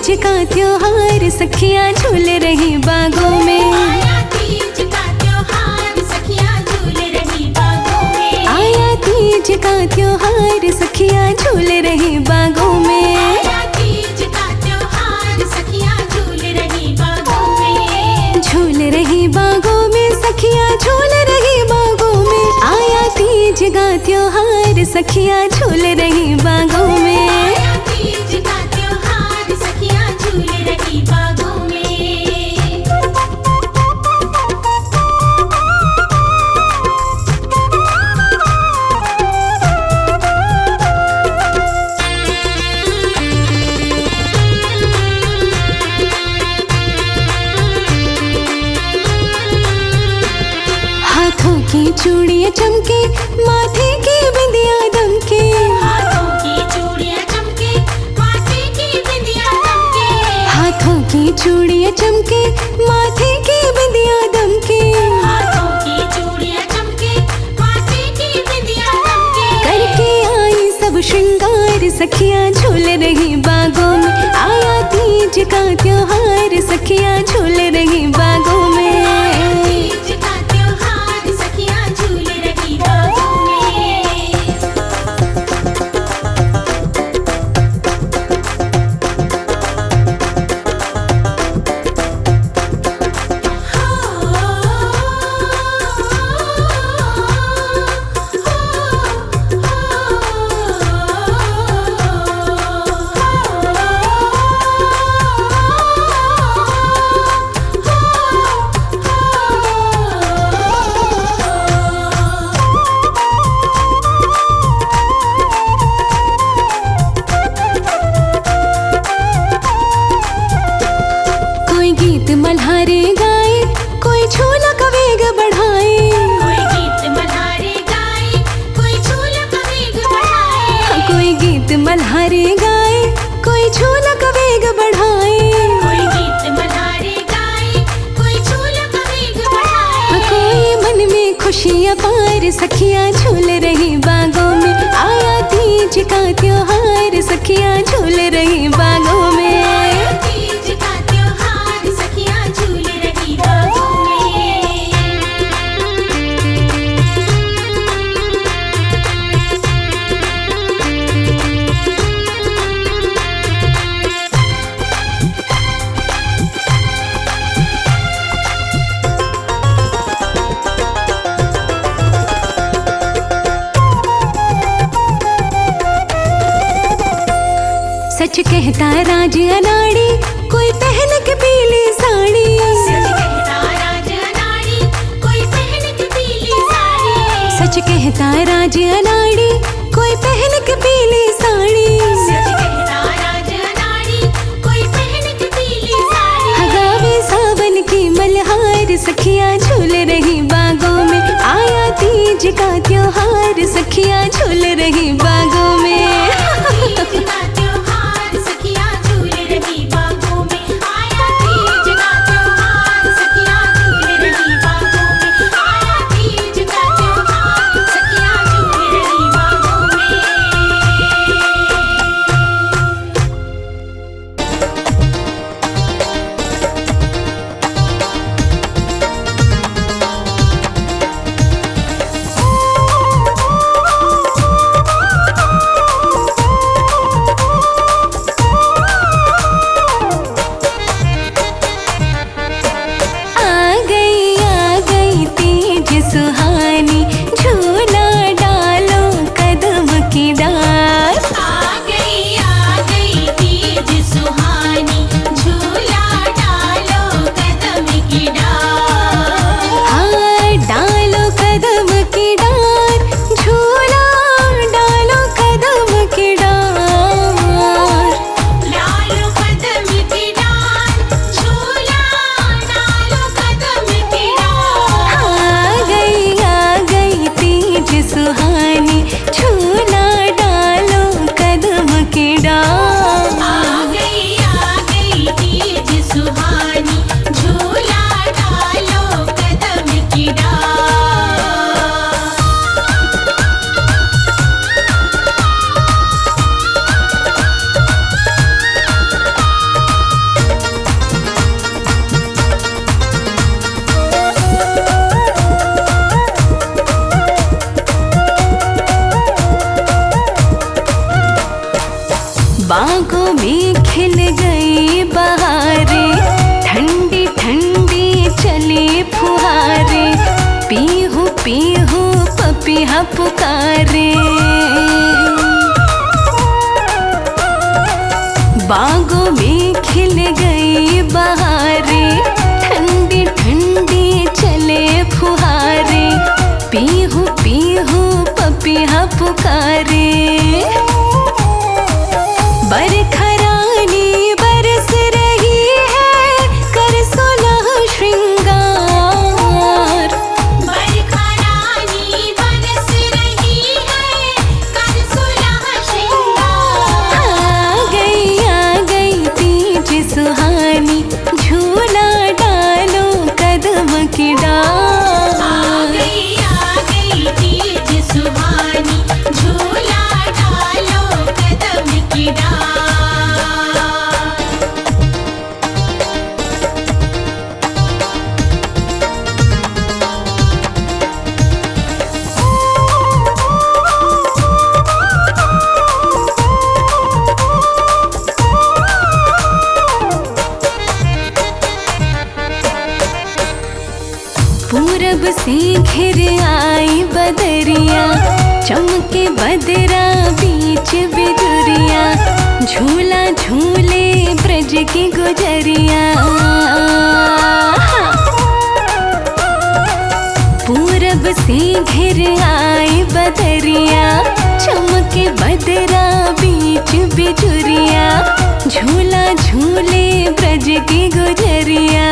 तीज का त्योहार सखियाँ झूल रही बागों में। आया तीज का त्योहार सखियाँ झूल रही बागों में। आया तीज का त्योहार सखियाँ झूल रही बागों में। आया तीज का त्योहार सखियाँ झूल रही बागों में। झूल रही बागों में सखियाँ झूल रही बागों में। आया तीज का त्योहार सखियाँ झूल रही बागों में। आया तीज का त्योहार सखियाँ झूल रही बागों में। हाथों की चूड़ियाँ चमके, माथे की बिंदिया दमके। हाथों की चूड़ियाँ चमके, माथे की बिंदिया दमके। हाथों की चूड़ियाँ चमके, माथे की बिंदिया दमके। हाथों की चूड़ियाँ चमके, माथे की बिंदिया दमके। करके आई सब श्रृंगार सखियाँ झूल रही बागों में। आया तीज का त्योहार सखियाँ झूल रही बागों में। तीज का त्योहार सखियाँ झूल रही बागों में। कोई गीत मल्हारे गाए, कोई झूला का वेग बढ़ाए। कोई गीत मल्हारे गाए, कोई झूला का वेग बढ़ाए। कोई गीत मल्हारे गाए, कोई झूला का वेग बढ़ाए। कोई गीत मल्हारे गाए, कोई झूला का वेग बढ़ाए। कोई मन में खुशियाँ पार सखियाँ झूल रही बागों में। आया तीज का त्योहार सखियाँ झूल रही बागों में। तीज का त्योहार सखियाँ झूल रही बागों में। सच कहता राज अनाड़ी, कोई पहन के पीली साड़ी। सच कहता राज अनाड़ी, कोई पहन के पीली साड़ी। सच कहता राज अनाड़ी, कोई पहन के पीली साड़ी। सच कहता राज अनाड़ी, कोई पहन के पीली साड़ी। गावे सावन की मल्हार सखियाँ झूल रही बागों में। आया तीज का त्योहार सखियाँ झूल रही बागों में। तीज का त्योहार सखियाँ झूल रही बागों में। आया तीज का त्योहार सखियाँ झूल रही बागों में। आया तीज का त्योहार सखियाँ झूल रही बागों में। पपिया पुकारे। बागों में खिल गई बहारें, ठंडी ठंडी चले फुहारे। पीहू पीहू पपिया पुकारे। बरखा रानी बरस रही है, कर सोलह श्रृंगार। बरखा रानी बरस रही है, कर सोलह श्रृंगार। आ गई तीज सुहानी, झूला डालो कदम की डाल। आ गई तीज सुहानी, झूला डालो कदम की डाल। पूरब से घिर आई बदरिया, चमके बदरा बीच बिजुरिया। झूला झूले ब्रज की गुजरिया। पूरब से घिर आई बदरिया, चमके बदरा बीच बिजुरिया। झूला झूले ब्रज की गुजरिया।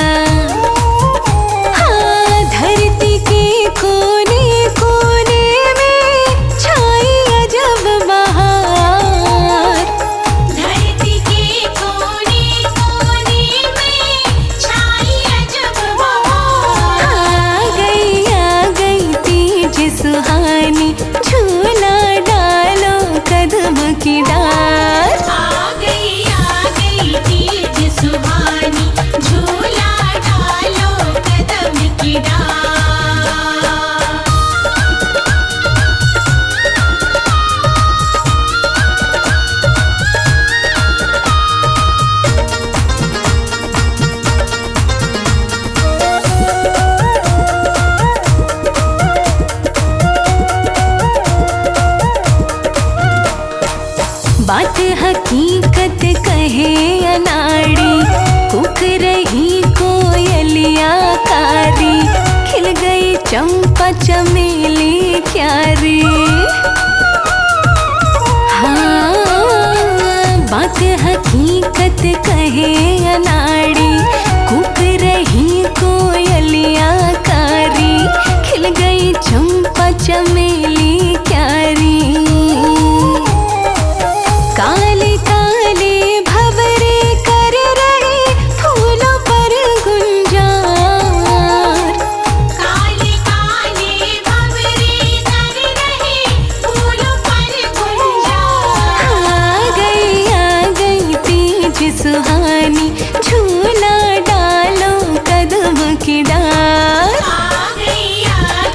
धरती के कोने कोने में छाई अजब बहार। धरती के कोने कोने में छाई अजब बहार। आ गई तीज सुहानी, झूला डालो कदम की डाल। आ गई तीज सुहानी, झूला डालो कदम की डाल। बात हकीकत कहे अनाड़ी, कुक रही कोयलिया कारी। खिल गई चंपा चमेली क्यारी। हाँ, बात हकीकत कहे अनाड़ी, कुक रही कोयलिया कारी। खिल गई चंपा चमेली क्यारी। काले काले भंवरे कर रहे फूलों पर गुंजार। काले काले भंवरे कर रहे फूलों पर गुंजार। आ गई तीज सुहानी, झूला डालो कदम की डाल। आ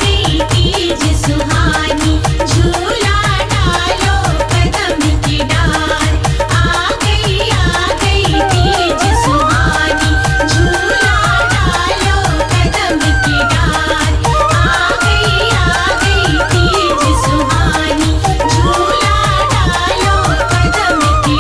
गई तीज सुहानी, झूला डालो कदम की डाल। आ गई तीज सुहानी, झूला डालो कदम की डाल। आ गई तीज सुहानी, झूला डालो कदम की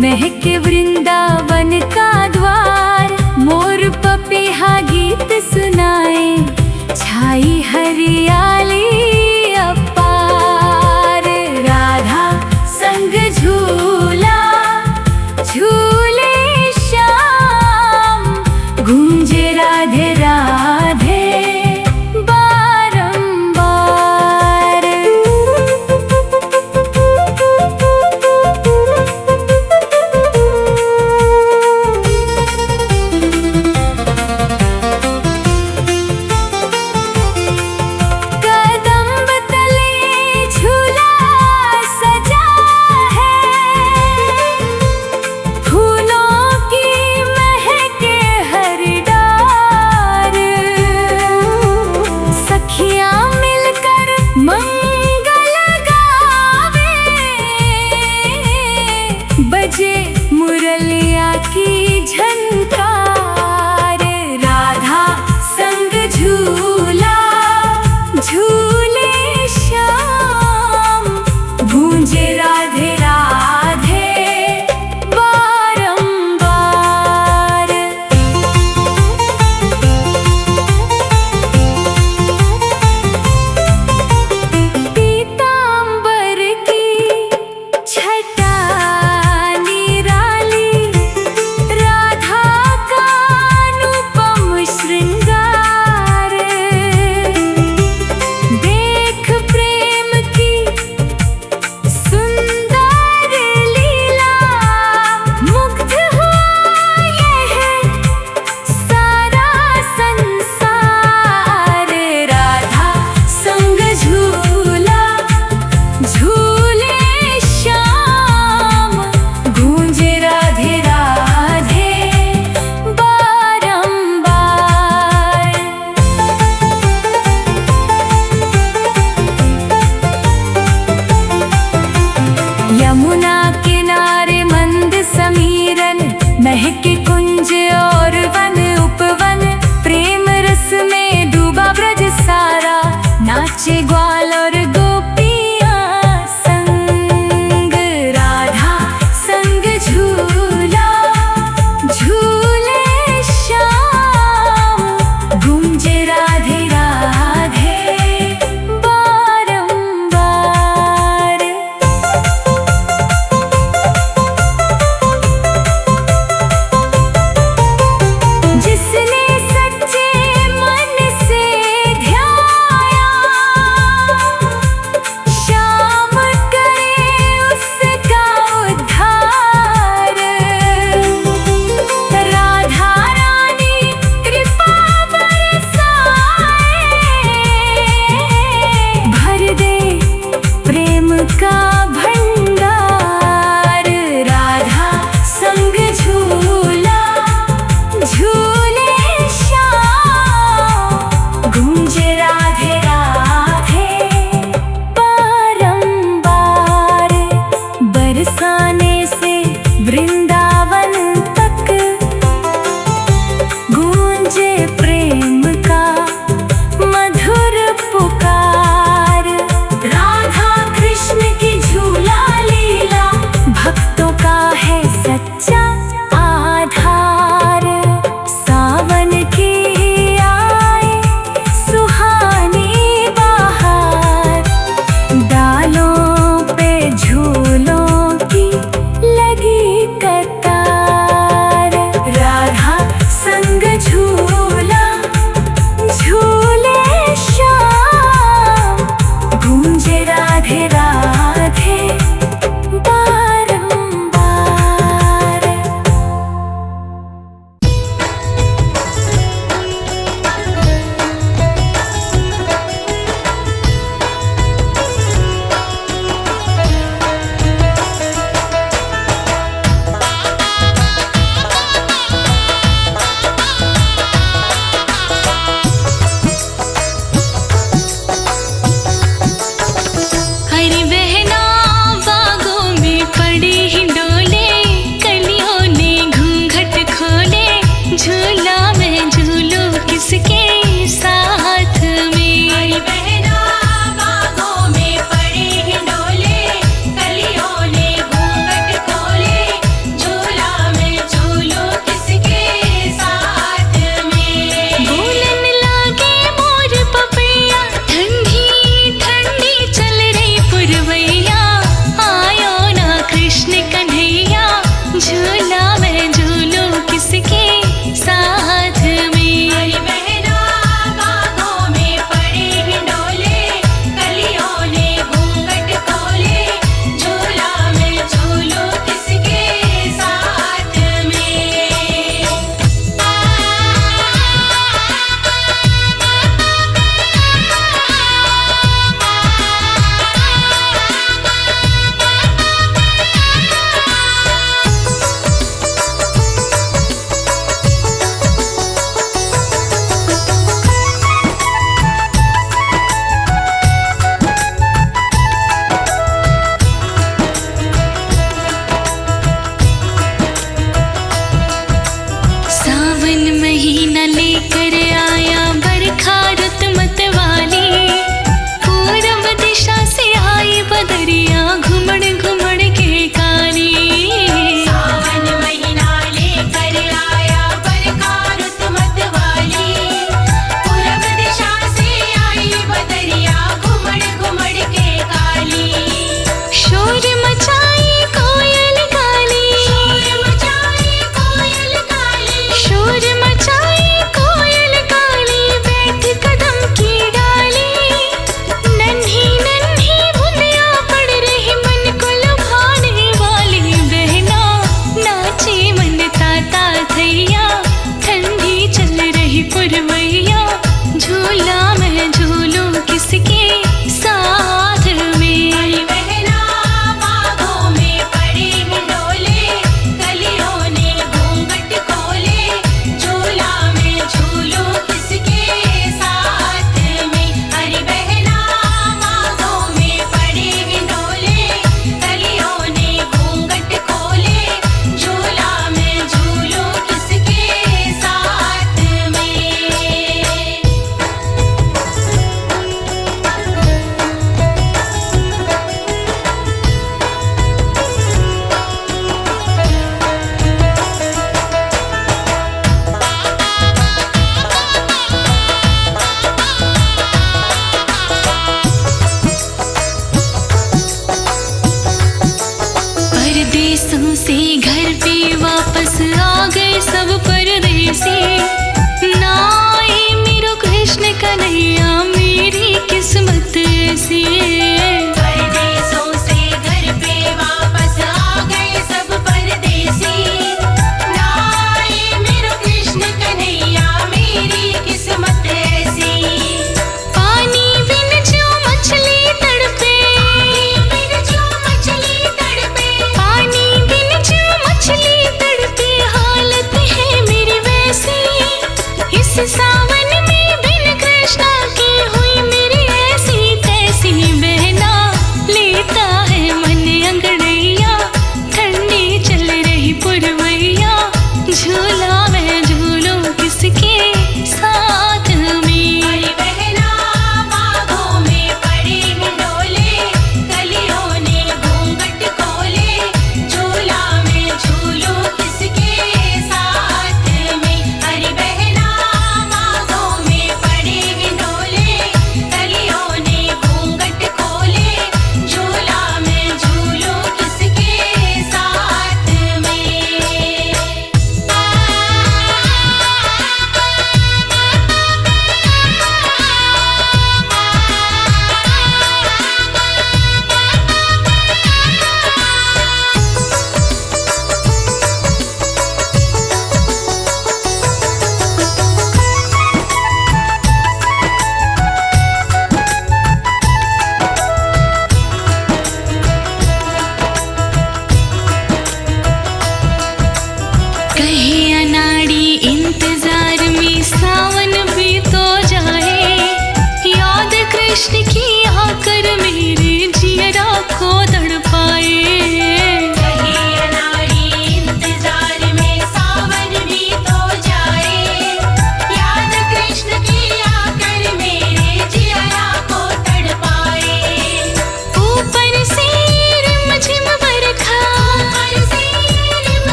महके वृंदावन का झूले श्याम, गूंजे राधे राधे बारंबार। कदम्ब तले झूला सजा है, फूलों की महके हर डार। सखियां मिलकर मंगल गावे, बजे मुरलिया की झनकार। राधा संग झूला झूले श्याम, गूंजे राधे राधे बारंबार। पीतांबर की छटा निराली, राधा का अनुपम श्रृंगार। देख प्रेम की सुंदर लीला, मुग्ध हुआ यह सारा संसार। राधा संग झूला झूले श्याम, गूंजे राधे राधे बारंबार। यमुना किनारे मंद समीरन, महके कुंज और वन उपवन। प्रेम रस में डूबा ब्रज सारा, नाचे ग्वाल और गोपियां संग। राधा संग झूला झूले श्याम, गूंजे राधे राधे बारंबार। जिसने सच्चे मन से ध्याया, श्याम करे उसका उद्धार। राधा रानी कृपा बरसाए, भर दे प्रेम का भंडार। राधा संग झूला झूले श्याम, गूंजे राधे राधे बारंबार। बरसाने से वृंदावन तक, गूंजे प्रेम का मधुर पुकार। राधा कृष्ण की झूला लीला, भक्तों का है सच्चा आधार। सावन की आए सुहानी बहार, डालों पे झूलों की लगी कतार।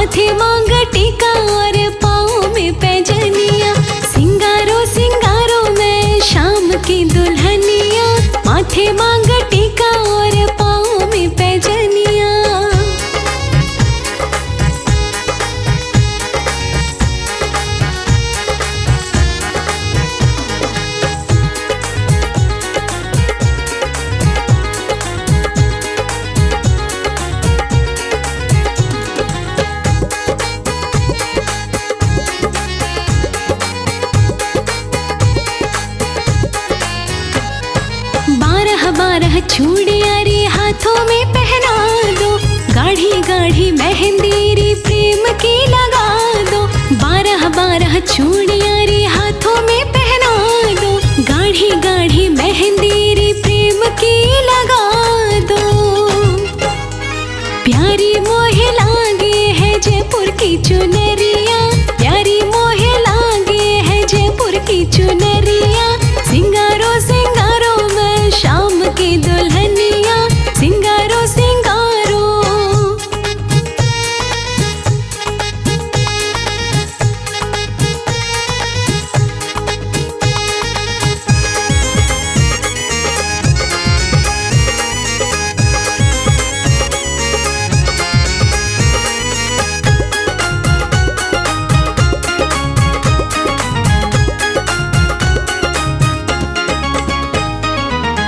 माथे मांग टीका और पाँव में पैजनिया। सिंगारो सिंगारो मैं शाम की दुल्हनिया, माथे मांग टीका और पाँव में पैजनिया। बारह चूड़ियां रे हाथों में पहना दो, गाढ़ी गाढ़ी मेहंदी रे प्रेम की लगा दो। 12 चूड़ियां रे हाथों में पहना दो, गाढ़ी गाढ़ी मेहंदी रे प्रेम की लगा दो। प्यारी मोहे लागे है जयपुर की चुनरिया, प्यारी मोहे लागे है जयपुर की चुनरिया। सिंगारो सिंगारो मैं शाम की दुल्हनिया, सिंगारो सिंगारो।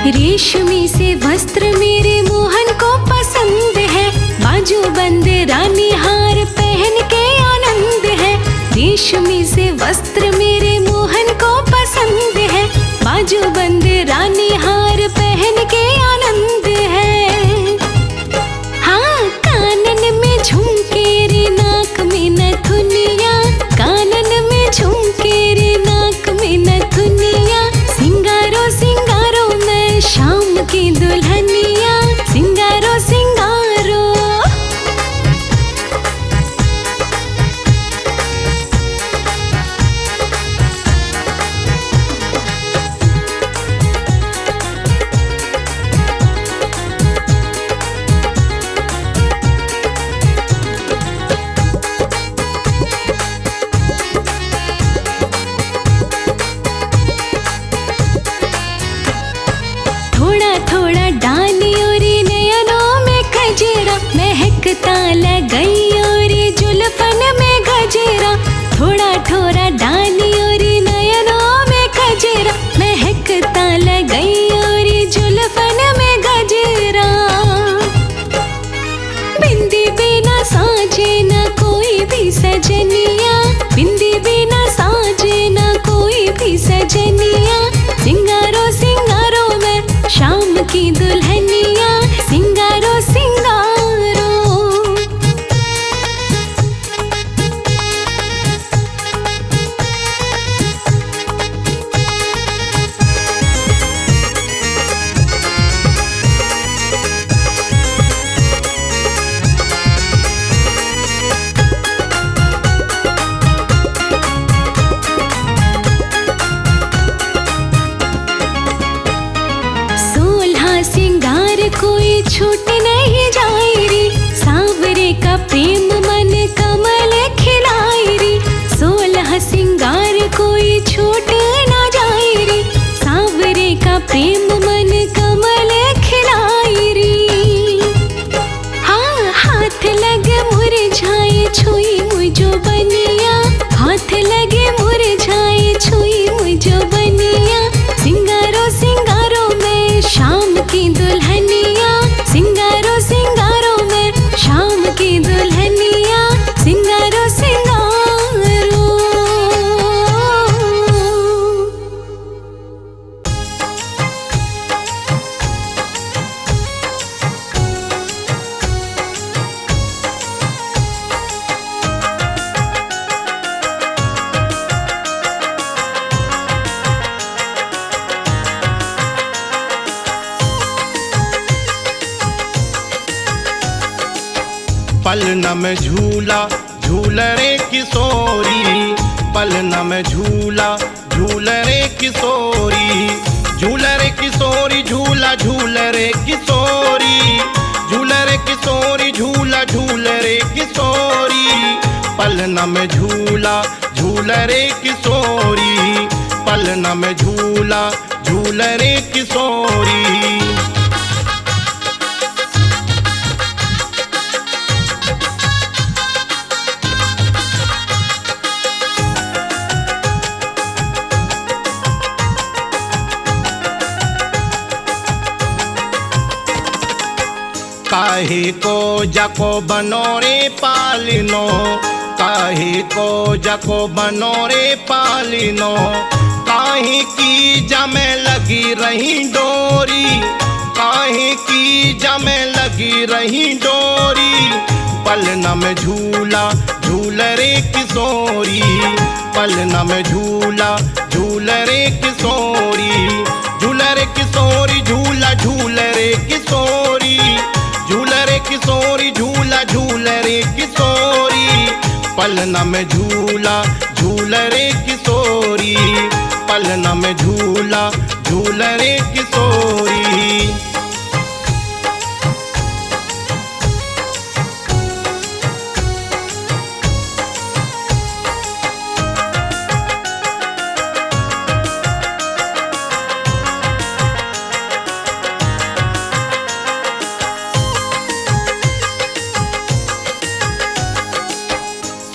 रेशमी से वस्त्र मेरे मोहन को पसंद है, बाजू बंद रानी हार पहन के आनंद है। रेशमी से वस्त्र मेरे मोहन को पसंद है, बाजू बंद रानी हार पहन के आनंद है। हाँ कानन में झुमके रे नाक में नथुनिया, कानन में झुमके रे नाक में नथुनिया। सिंगारो सिंगारो मैं शाम की दुल्हनिया, सिंगारो सिंगारो। थोड़ा थोड़ा डालियों रे नयनों में गजरा, महकता लगइयों रे जुल्फन में गजरा। थोड़ा थोड़ा डालियों रे नयनों में गजरा, महकता लगइयों रे जुल्फन में गजरा। बिंदी बिना साजे न कोई भी सजनिया, बिंदी बिना साजे न कोई भी सजनिया। सिंगारो सिंगारो मैं शाम की दुल्हनिया, सिंगारो सिंगारो। सिंगार कोई छूट नहीं जाए रे, सांवरे का प्रेम मन कमल खिलाए रे। 16 सिंगार कोई छूट ना जाए रे, सांवरे का प्रेम मन कमल खिलाए रे। हाँ हाथ लगे मुरझाए छुई मुझो बनिया, हाथ लगे मुरझाए छुई मुझो बनिया। सिंगारो सिंगारो मैं शाम की दुल्हनिया, सिंगारो सिंगारो मैं शाम की दुल्हनिया, सिंगारो सिंगारो। पलना में झूला झूल रे किशोरी, पलना में झूला झूल रे किशोरी। झूल रे किशोरी झूला झूल रे किशोरी, झूल रे किशोरी झूला झूल रे किशोरी। पलना में झूला झूल रे किशोरी, पलना में झूला झूल रे किशोरी। काहे को जाको बनोरे पालिनो, काहे को जाको बनोरे पालिनो, काहे की जमे लगी रही डोरी, काहे की जमे लगी रही डोरी। पलना में झूला झूल रे किशोरी, पलना में झूला झूल रे किशोरी, झूल रे किशोरी झूला झूल रे किशोरी, झूल रे किशोरी झूला झूल रे किशोरी। पलना में झूला झूल रे किशोरी, पलना में झूला झूल रे किशोरी।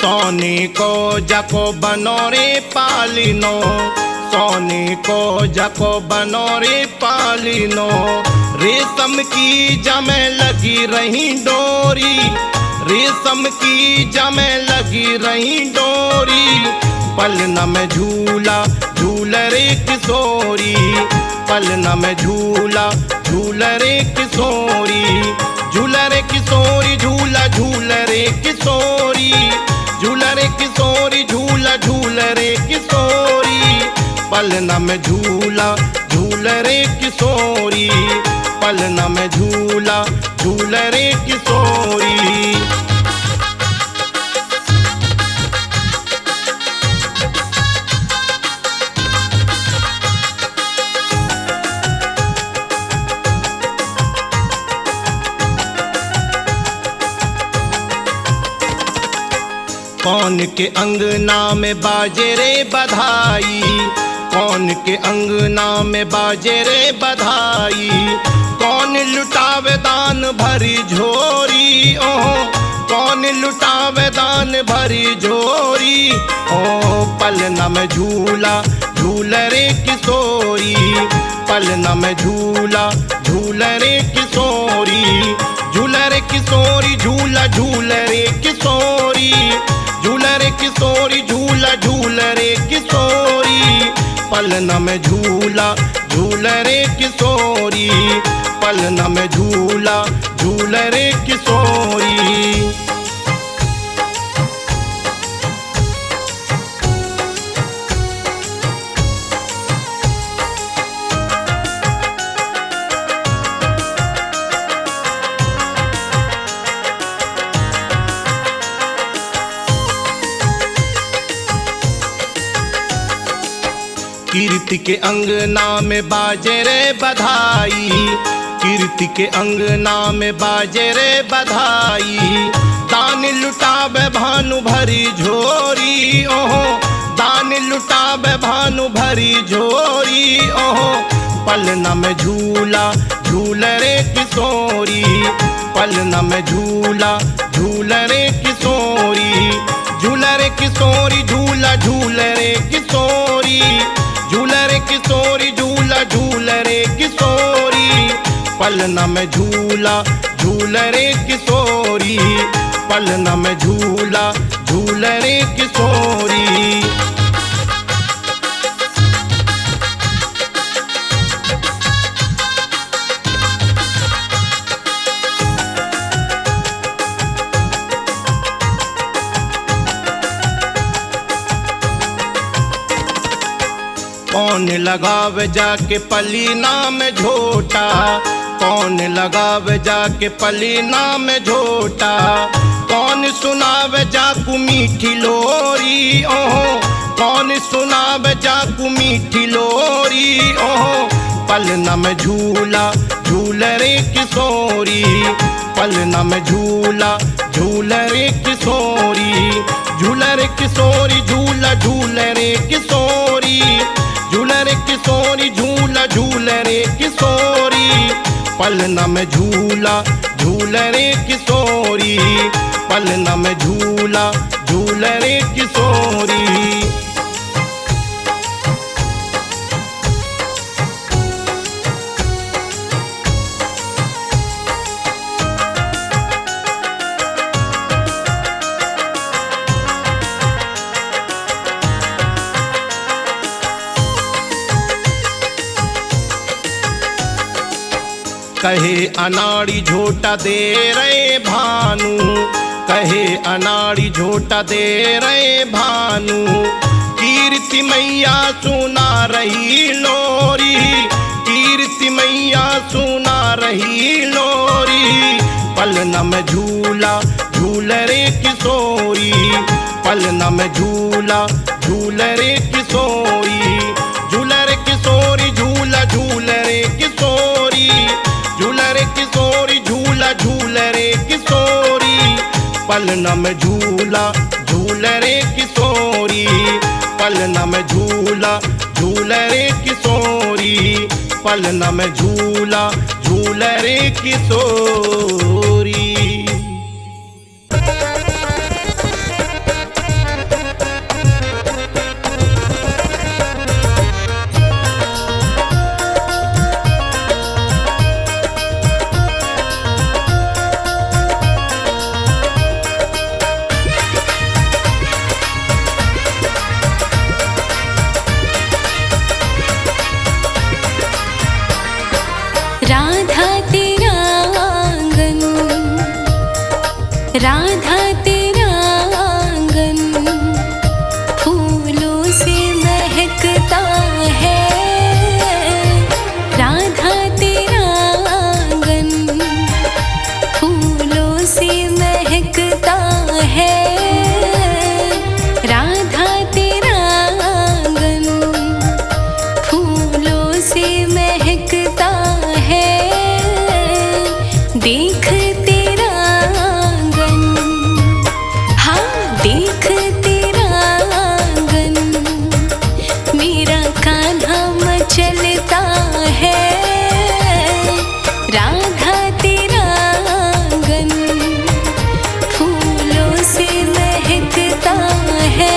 सोने को जाको बनोरे पालिनो, सोने को जाको बनोरे पालिनो, रेशम की जमे लगी रही डोरी, रेशम की जमे लगी रही डोरी। पलना में झूला झूल रे किशोरी, पलना में झूला झूल रे किशोरी, झूल रे किशोरी झूला झूल रे किशोरी, झूल रे किशोरी झूला झूल रे किशोरी। पलना में झूला झूल रे किशोरी, पलना में झूला झूल रे किशोरी। कौन के अंगना में बाजे रे बधाई, कौन के अंगना में बाजे रे बधाई, कौन लुटावे दान भरी झोरी, ओहो कौन लुटावे दान भरी झोरी। ओ पलना में झूला झूल रे किशोरी, पलना में झूला झूल रे किशोरी, झूल रे किशोरी झूला झूल रे किशोरी, झूल रे किशोरी झूला झूल रे किशोरी। पलना में झूला झूल रे किशोरी, पलना में झूला झूल रे किशोरी। कीर्ति के अंगना में बाजे रे बधाई, कीर्ति के अंगना में बाजे रे बधाई, दान लुटावे भानु भरी झोरी, ओहो दान लुटावे भानु भरी झोरी। ओहो पलना में झूला झूल रे किशोरी, पलना में झूला झूल रे किशोरी, झूल रे किशोरी झूला झूल रे किशोरी, झूल रे किशोरी झूला झूल रे किशोरी। पलना में झूला झूल रे किशोरी, पलना में झूला झूल रे किशोरी। कौन लगावे जाके पलीना में झोटा, कौन लगावे जाके पलीना में झोटा, कौन सुनावे जाकू मीठी लोरी, ओहो कौन सुनावे जाकू मीठी लोरी। ओहो पलना में झूला झूल रे किशोरी, पलना में झूला झूल रे किशोरी, झूल रे किशोरी झूला झूल रे किशोरी, झूल रे किशोरी झूला झूल रे किशोरी, पलना में झूला झूल रे किशोरी, पलना में झूला झूल रे किशोरी। कहे अनाड़ी झोटा दे रहे भानु, कहे अनाड़ी झोटा दे रहे भानु, कीर्ति मैया सुना रही लोरी, कीर्ति मैया सुना रही लोरी, पलना में झूला झूल रे किशोरी, पलना में झूला झूल रे किशोरी, झूल रे किशोरी झूला झूल रे किशोरी, झूल रे किशोरी झूला झूल रे किशोरी, पलना में झूला झूल रे किशोरी, पलना में झूला झूल रे किशोरी, पलना में झूला झूल रे किशोरी। राधा तेरा आंगन, राधा तेरा आंगन फूलों से महकता है, राधा तेरा आंगन फूलों से महकता है, राधा तेरा आंगन फूलों से महकता है, देख तेरा आंगन, हाँ देख तेरा आंगन, मेरा कान्हा मचलता है, राधा तेरा आंगन फूलों से महकता है।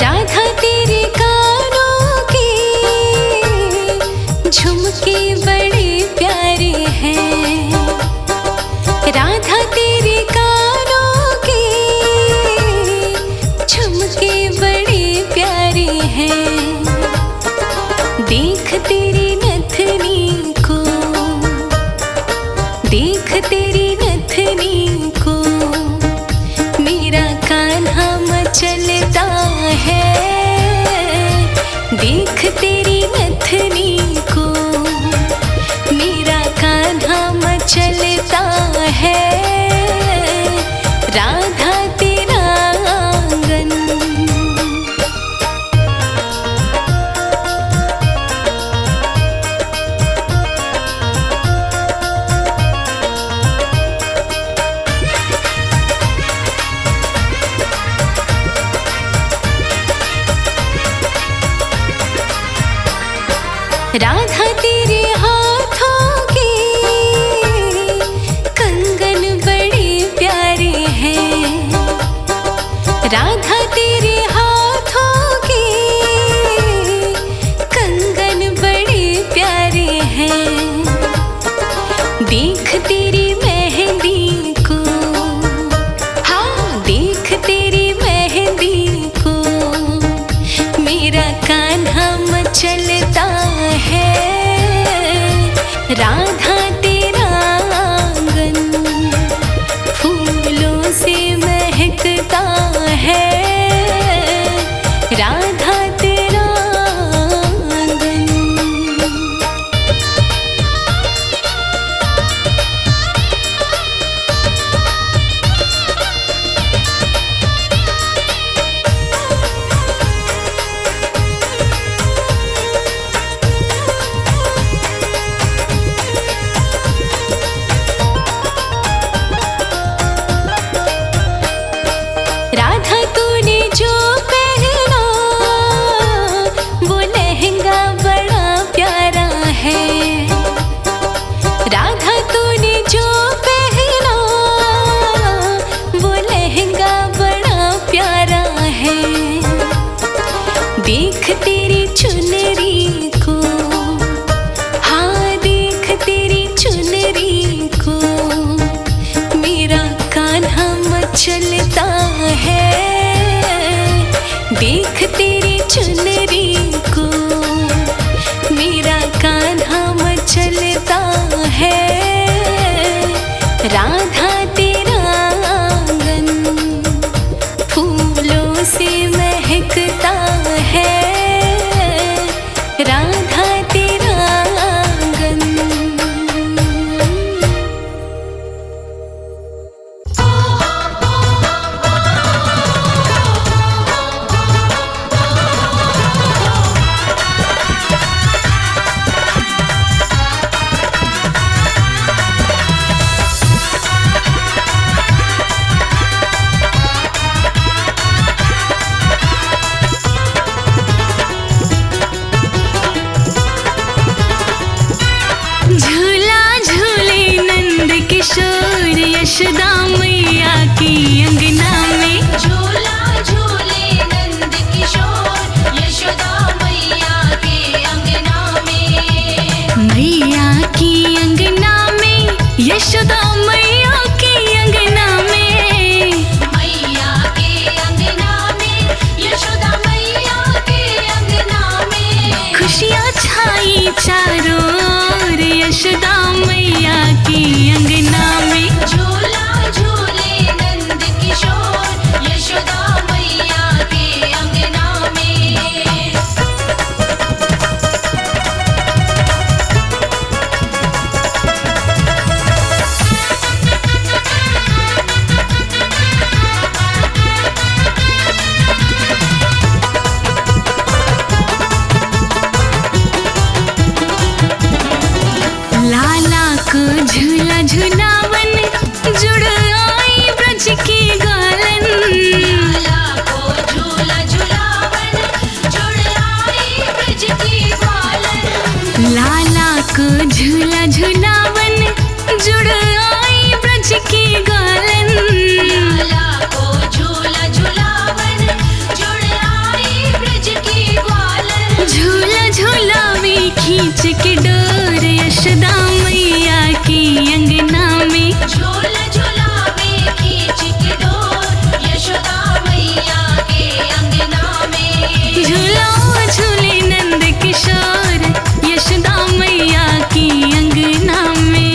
राधा तेरे कानों के झुमके बड़े प्यारे हैं, राधा तेरे कानों के झुमके बड़े प्यारे हैं, देख तेरी नथनी को, देख तेरी नथनी को, मेरा कान्हा मचलता है, देख तेरी नथनी को, मेरा कान्हा मचलता है, राधा तेरा आंगन। राधा तेरे हाथों के कंगन बड़े प्यारे हैं, राधा तेरे हाथों के कंगन बड़े प्यारे हैं, देख तेरी मेहंदी को, हाँ देख तेरी मेहंदी को, मेरा कान्हा मचलता है, यशोदा मैया की अंगना में। झूला झूले नंद किशोर यशोदा मैया के अंगना में। मैया की अंगना में यशोदा मैया की अंगना में। मैया के अंगना में यशोदा मैया के अंगना में। खुशियाँ छाई चारों ओर यशोदा मैया की अंगना में। झूला झूले नंद किशोर यशोदा मैया के अंगना में। लाला को झूला झूलावन जुड़ आई ब्रज की गालन। लाला को झूला झूलावन जुड़ आई ब्रज की ग्वालन। लाला को झूला झूलावन जुड़ आई ब्रज की गालन। लाला को झूला झूलावन जुड़ आई ब्रज की ग्वालन। झूला झूलावे खींच के डोर यशोदा मैया की अंगना में। झूला झूलावे खींच के डोर यशोदा मैया के अंगना में। झूला झूले नंद किशोर यशोदा मैया की अंगना में।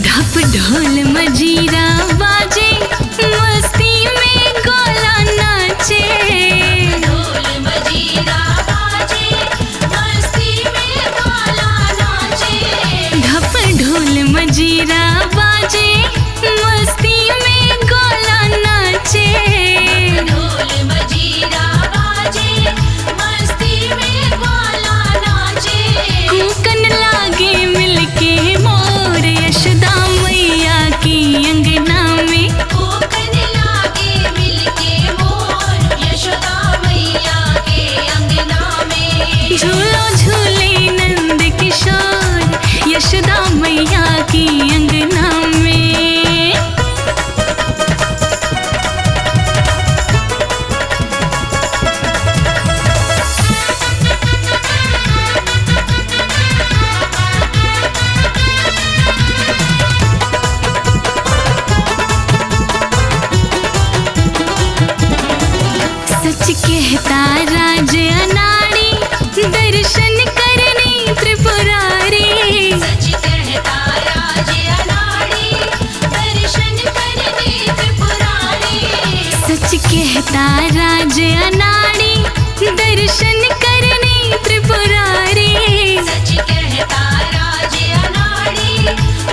ढप ढोल मजीरा बाजे मस्ती में गोला नाचे। ढोल मजीरा बाजे मस्ती में गाला नाचे। ढप ढोल मजीरा बाजे मस्ती में गोला नाचे। ढोल मजीरा बाजे मस्ती में गाला नाचे। कूकन लागे मिलके मोर यशोदा मैया की अंगना में। कोकन लागे मिलके मोर यशोदा मैया के अंगना में। झूलो झूले नंद किशोर यशोदा मैया की अंगना में। सच कहता राज अनाड़ी दर्शन करने त्रिपुरारी। सच कहता राज अनाड़ी दर्शन करने त्रिपुरारी। सच कहता राज अनाड़ी दर्शन करने त्रिपुरारी। सच कहता राज अनाड़ी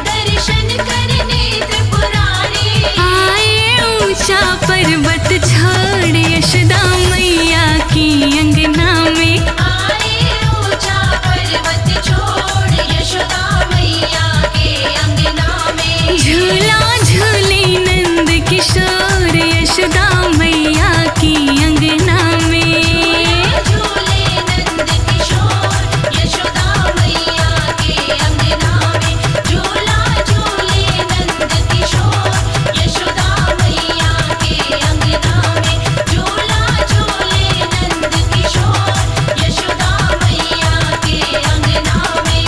दर्शन करने त्रिपुरारी। आए ऊंचा पर्वत छोड़ यशोदा मैया की अंगना में। आए ऊंचा पर्वत छोड़ यशोदा मैया के अंगना में। झूला झूले नंद किशोर यशोदा मैया की अंगना में। झूले नंद किशोर यशोदा मैया के अंगना में। झूला झूले नंद किशोर यशोदा मैया के अंगना में। झूला झूले नंद किशोर यशोदा मैया के अंगना में।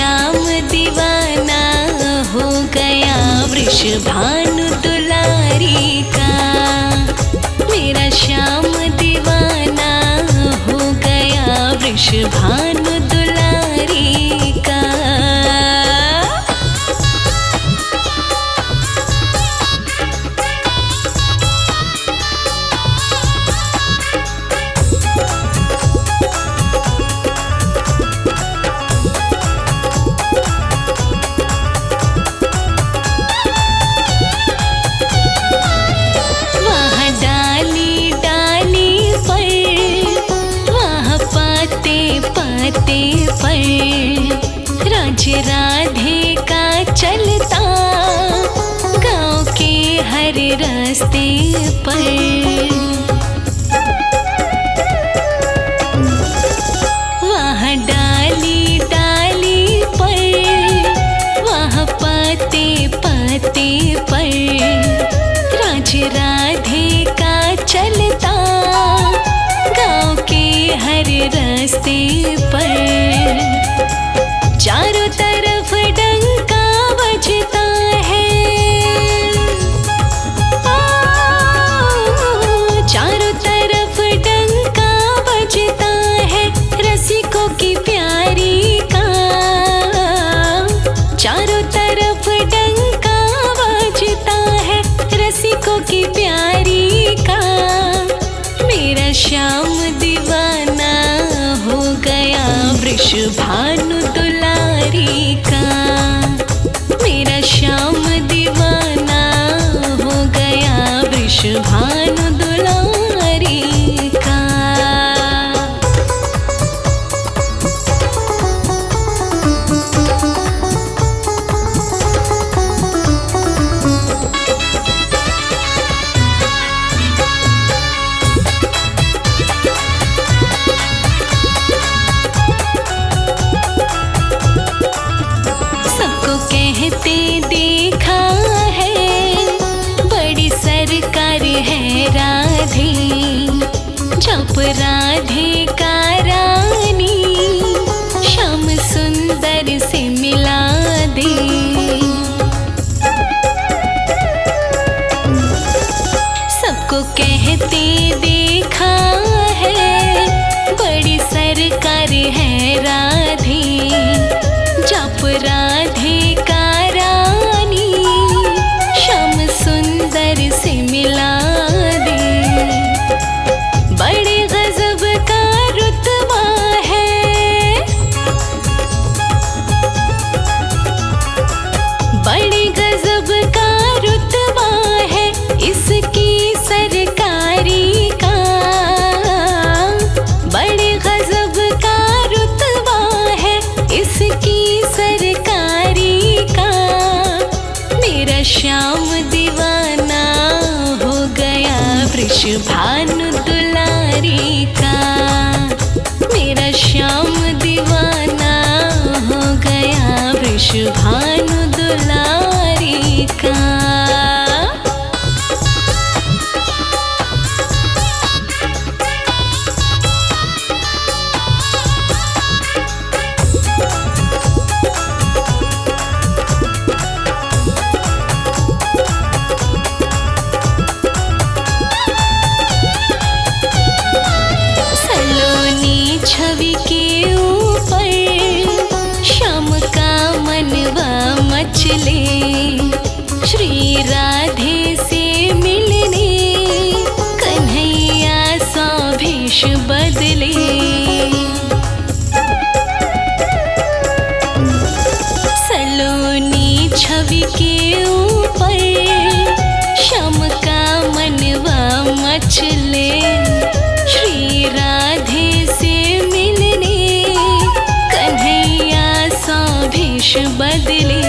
श्याम दीवाना हो गया वृषभानु दुलारी का। मेरा श्याम दीवाना हो गया वृषभानु दुलारी का। राज्य राधे का चलता गाँव के हर रास्ते पर। वहाँ डाली डाली पर, वहाँ पाते पाते पर राज्य राधे का चलता गाँव के हर रास्ते पर। चारों तरफ डंका बजता है, चारों तरफ डंका बजता है रसिकों की प्यारी का। चारों तरफ डंका बजता है रसिकों की प्यारी का। मेरा श्याम दीवाना हो गया वृषभानु दुलारी का। मेरा श्याम दीवाना हो गया वृषभानु दुलारी का। देखा है बड़ी सरकार है राधे, जप राधे का रानी श्याम सुंदर से मिला दे। सबको कहते देखा है बड़ी सरकार है राधे, जप राधे का रानी श्याम सुंदर से मिला दे। बड़े गजब का रुतबा है, बड़े गजब का रुतबा है इसकी सरकारी का। बड़े गजब का रुतबा है इसकी सरकारी का। मेरा श्याम दीवाना हो गया वृषभानु दुलारी का। मेरा श्याम दीवाना हो गया वृषभानु दुलारी का। छवि के ऊपर श्याम का मनवा मचले, श्री राधे से मिलने कन्हैया सा भेष बदले। सलोनी छवि के ऊपर श्याम का मनवा मचले, श्री राधे से मिलने कन्हैया सा भेष बदले।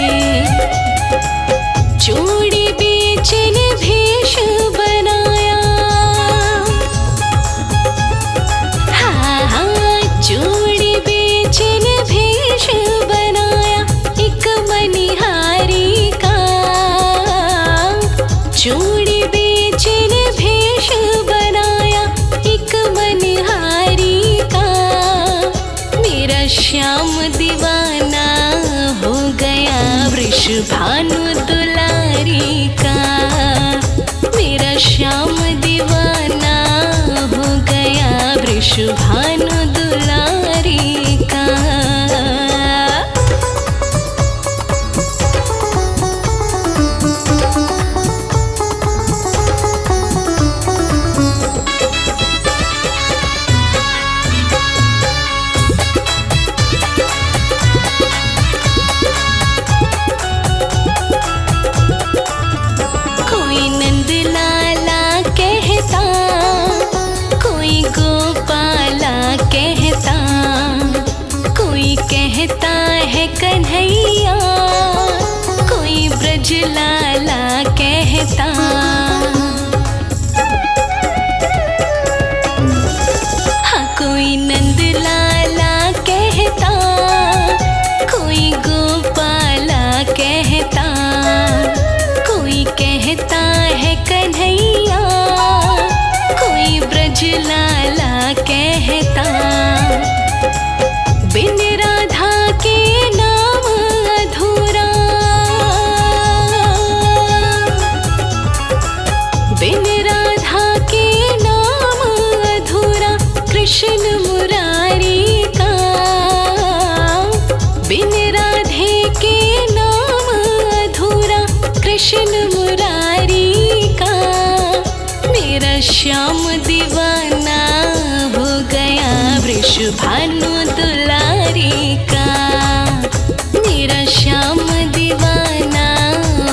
चूड़ी बेचन भेष बनाया, हाँ हाँ चूड़ी बेचन भेष बनाया एक मनिहारी का। चूड़ी बेचन भेष बनाया एक मनिहारी का। मेरा श्याम दीवाना वृषभानु दुलारी का, मेरा श्याम दीवाना हो गया वृषभानु दुलारी का। कोई नंद लाला कहता, कोई गोपाला कहता, कोई कहता है कन्हैया, कोई ब्रज लाला कहता। हाँ, कोई नंद लाला कहता, कोई गोपाला कहता, कोई कहता है कन्हैया, कोई ब्रज लाला कहता। बिन राधा के नाम अधूरा, बिन राधा के नाम अधूरा कृष्ण मुरारी का। बिन राधे के नाम अधूरा कृष्ण मुरारी का। मेरा श्याम दीवाना हो गया वृषभानु दुलारी का, मेरा श्याम दीवाना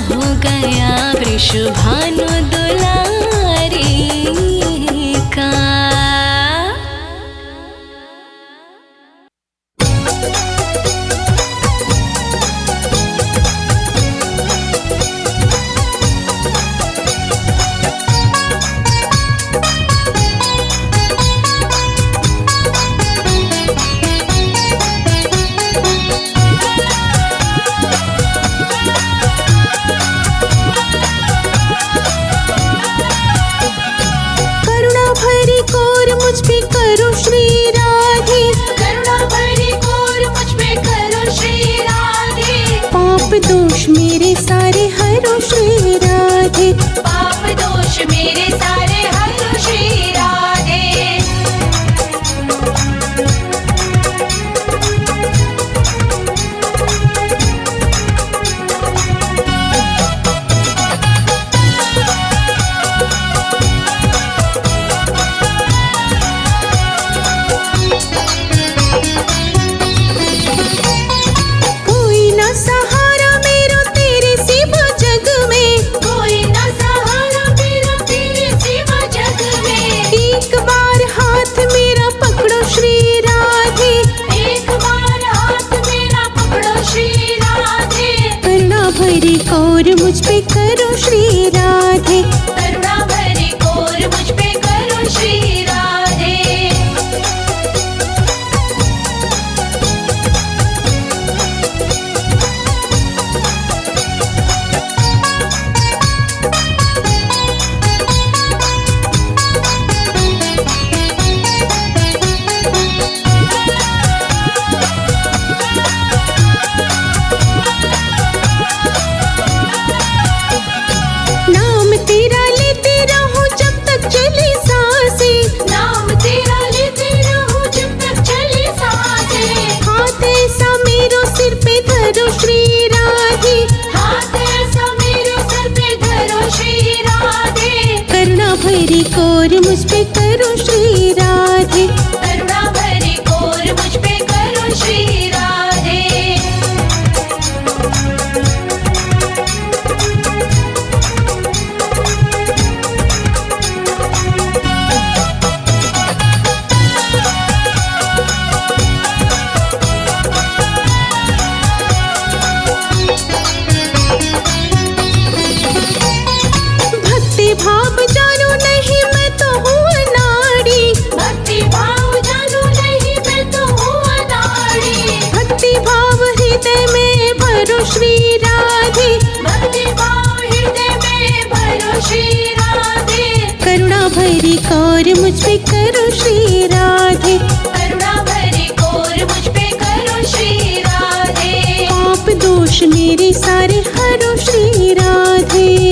हो गया वृषभानु दुलारी का। करुणा भरी कोर मुझ पे करो श्री राधे, करुणा भरी कोर मुझ पे करो श्री राधे। पाप दोष मेरे सारे हरो श्री राधे, पाप दोष मेरे सारे हरो श्री राधे। कोई ना सहारा मेरा तेरे सिवा जग में, कोई ना सहारा मेरा तेरे सिवा जग में। एक बार हाथ मेरा पकड़ो श्री राधे, एक बार हाथ मेरा पकड़ो श्री राधे। करुणा भरी कोर मुझ पे करो श्री राधे, करुणा भरी कोर मुझ पे करो श्री राधे। नाम तेरा लेते रहो जब तक चली सांसें, नाम तेरा लेते रहो जब तक चली सांसें। हाथ ऐसा मेरो सिर पे धरो श्री राधे, हाथ ऐसा मेरो सिर पे धरो श्री राधे। करुणा भरी कोर मुझ पे करो श्री राधे, करुणा भरी कोर मुझ पे करो श्री राधे। भक्ति भाव जानो नहीं मैं तो हूँ अनाड़ी, भक्ति भाव जानो नहीं मैं तो हूँ अनाड़ी। भक्ति भाव हृदय में भरो श्री राधे, भक्ति भाव हृदय में भरो श्री राधे। करुणा भरी कोर मुझ पे करो श्री राधे, करुणा भरी कोर मुझ पे करो श्री राधे। पाप दोष मेरे सारे हरो श्री राधे।